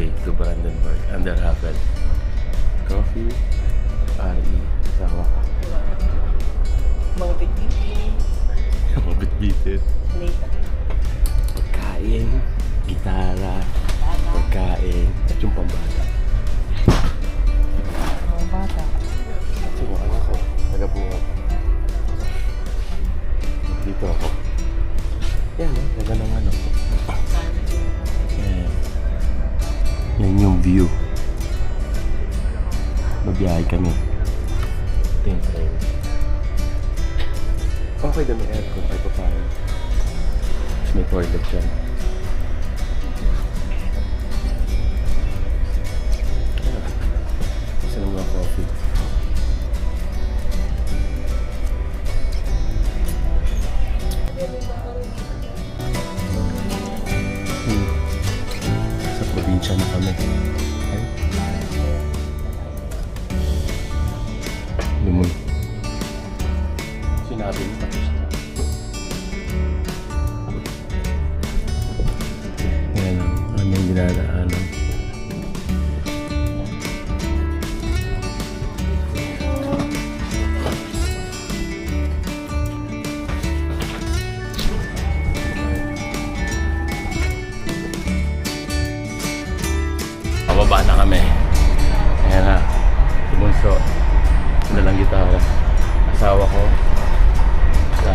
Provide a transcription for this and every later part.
way to Brandenburg under Havel. Coffee, RE, sawa ka. Mga bitbitin. Mga bitbitin. Later. Pagkain, gitara, pagkain, at yung pambata. Mga bata. At yung anak ko, nagabuhat. Dito ako. Yan, ganda ng ano. Yan. Yan yung view. Mabiyahe kami. Ito yung train. Okay na may aircon kahit pa paano. Tapos may toilet dyan. Isa ng mga coffee. Sa probinsya na kami. Ay. Limon. Sinabi mo tapos na. Yan ang aming dinadaanan. Pababa na kami. Ayan na. Tumunso. Dalang gitara. Asawa ko. Sa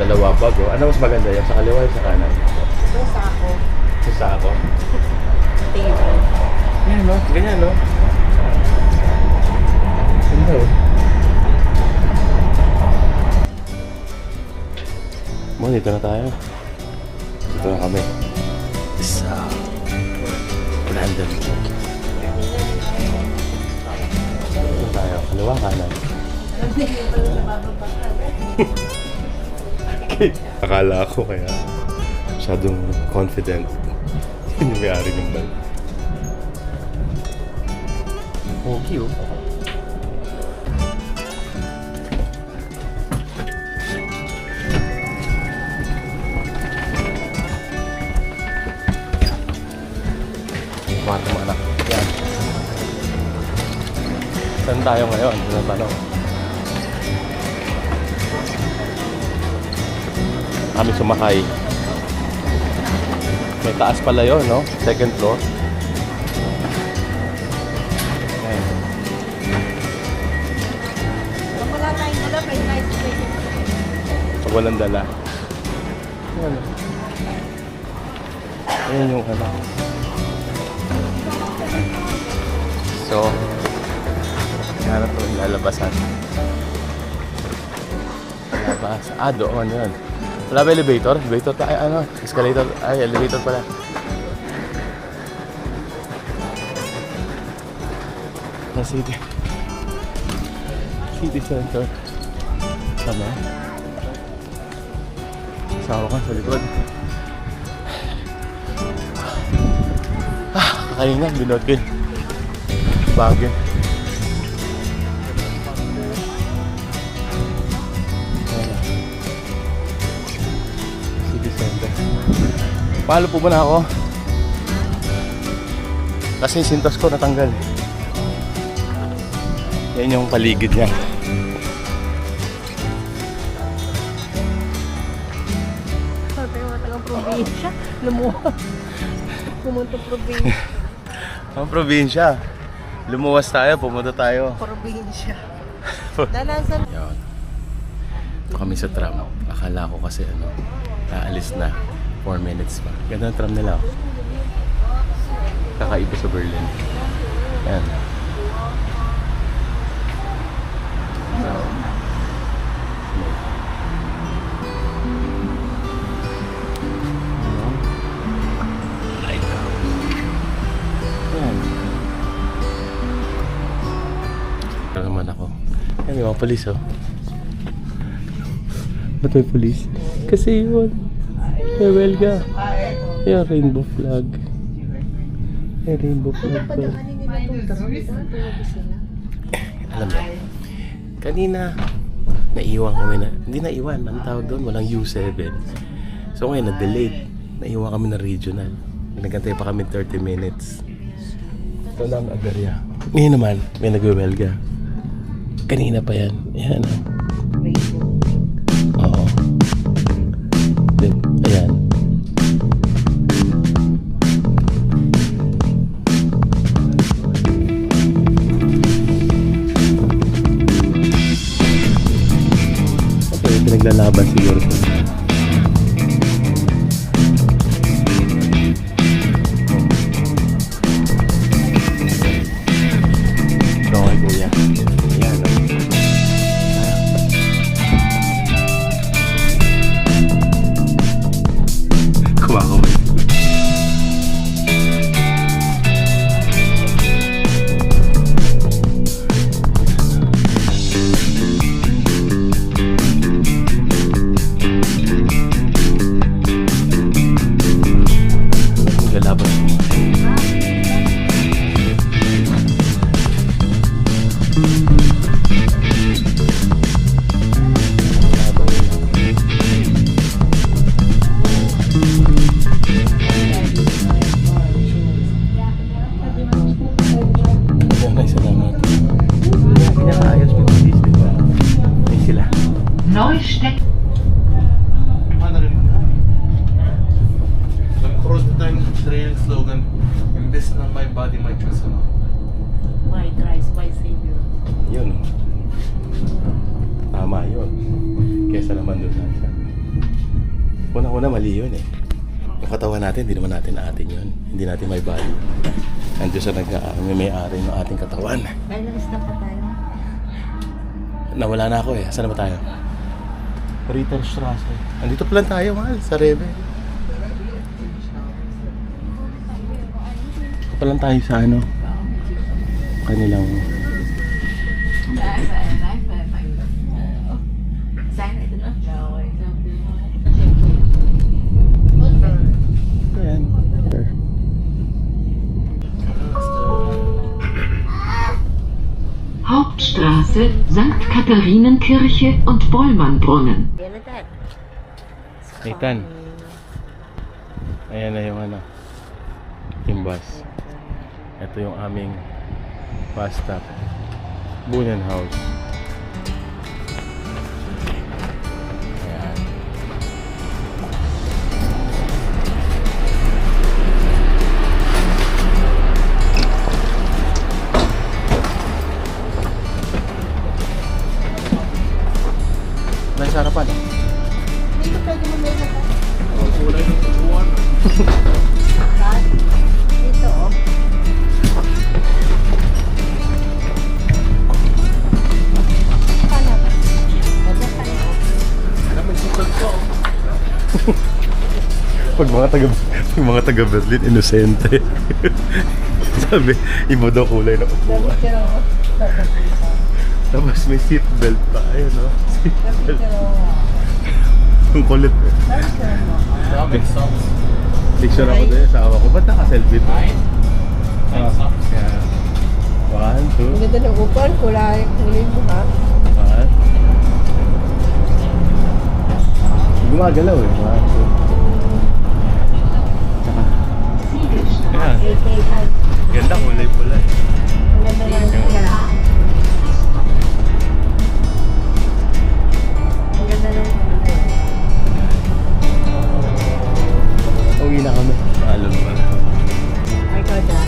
dalawa bago. Ano mas maganda yan? Sa kaliwa o sa kanan? Ito sa ako. Sa sako. Table. Yan no? Ganyan no? Ganda oh. Mo, dito na tayo. Dito na kami. Sa Brandenburg. Dito tayo. Kaliwa kanan. Akala ko kaya masyadong confident. Yun yung may-ari ng bike. Okay oh. Mga anak. Yan. Saan tayo ngayon? Ano ang tanong? Kami sumakay. May taas pala yun, no? Second floor. Ayan. Kung wala tayong dala, may night stay. Pag walang dala. Ayan. Ayan yung ano. So, yan na ito yung lalabasan. Lalabas. Ah, doon yun. Wala ba elevator? Elevator pa? Ay, ano? Escalator? Ay, elevator pala. City. City Center. Tama. Asawa ka sa likod. Kakaingan, binotin. Bagay. City Center. Palo po muna ako. Kasi sintos ko natanggal. Yan yung paligid niya. Sabi mo tagang probinsya. Lumuwas. Pumunta probinsya. Ang probinsya. Lumuwas tayo, pumunta tayo. Probinsya. Dalasan. Yan. Ito kami sa tram. Akala ko kasi ano, aalis na. 4 minutes pa. Ganda ang tram nila. Kakaiba sa Berlin. Yan. Yan. Ito naman ako. Yan, may mga polis oh. Ba't may polis? Kasi yun. Farewell ka. Yan, rainbow flag. May rainbow flag to. Alam mo, kanina naiwan kami na, hindi naiwan, ang tawag doon, walang U7. So ngayon, na-delayed. Naiwan kami na regional. Nagantay pa kami 30 minutes. Ito lang agarya. Ngayon naman, may nagwewelga. Kanina pa yan. Ayan. Oo. Ayan. Okay, pinaglalaban siguro. Okay, kuya. Ayan. Kumakawin. Maglalaban. Ay, salamat. Pinakaayos mo yung business, diba? Ay sila. Neustedt. Nag-cross tayo ng trailing slogan, imbes na my body, my choice. My Christ, my Savior. Yun. Tama yun. Kesa naman doon sa isa. Una-una mali yun eh. Yung katawan natin, hindi naman natin atin yun. Hindi natin may body. Nandiyo sa may-ari ng ating katawan. Ay, nalis na pa tayo. Nawala na ako eh. Saan na ba tayo? Ritterstrasse. Andito pa lang tayo, mahal. Sa Rebe. Dito pa lang tayo sa ano. Kanilang... Ayan. Sure. Hauptstraße, St. Katharinenkirche und Bollmannbrunnen. Yan na, Dad. Nathan. Ayan na yung ano. Yung bus. Ito yung aming bus stop. Brunnenhaus. Ayan. May sarapan. Dito pwede mo meron ka. Kulay ng tubuan. Dad, dito oh. Paano ba? Wala ka na. Ano, may sukal ko. Pag mga taga Berlin, inosente. Sabi, iba daw kulay ng upuan. Pero, Tapos may seatbelt pa. Ayun o. Seatbelt. pero, Ang kulit. Dami socks. Picture ako doon sa awa ko. Ba't naka-selfie to? Kaya, 1, 2, ang ganda ng upan, kulay mo ha. 5. Gumagalaw eh. 1, 2. Ayan. Ganda, kulay pula eh. Ang ganda ng kaya. Ang ganda ng Uwi na kami. Alon pala. ay kada.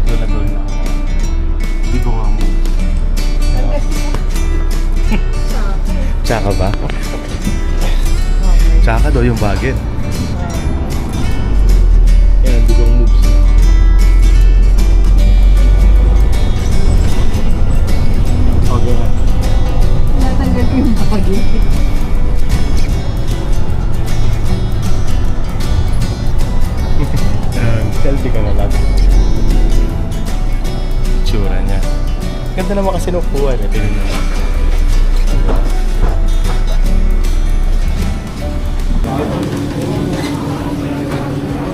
Doon na doon na. Hindi ko nga mo. Tsaka ba? Tsaka daw yung bagit. Yan, ang dugong moves. Okay na. Natanggal ko yung bagay. Selfie ka na lang. Tsura niya. Ganda naman kasi ng upuan eh. Tingnan mo.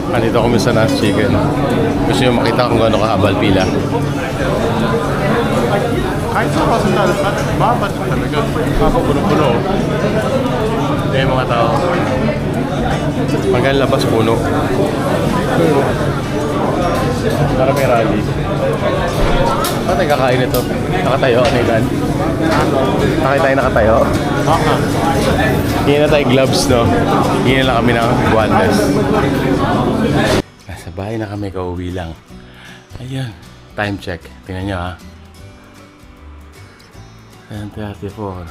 Nandito kami sa Nas Chicken. Gusto nyo makita kung gaano kahabal pila. Kahit sa hospital, babad pa talaga. Kapapuno-puno. Hindi mga tao. Hanggang labas puno. Para may rally. Ba't tayo kakain ito? Nakatayo, ano yun? Bakit tayo nakatayo? Hindi na tayo gloves, no? Hindi na lang kami ng guantes. Nasa bahay na kami, kauwi lang. Ayun, time check. Tingnan nyo, ha? 10:34.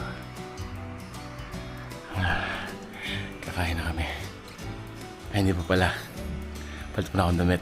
Kakain na kami. Ay, hindi pa pala. Palit pa na akong damit.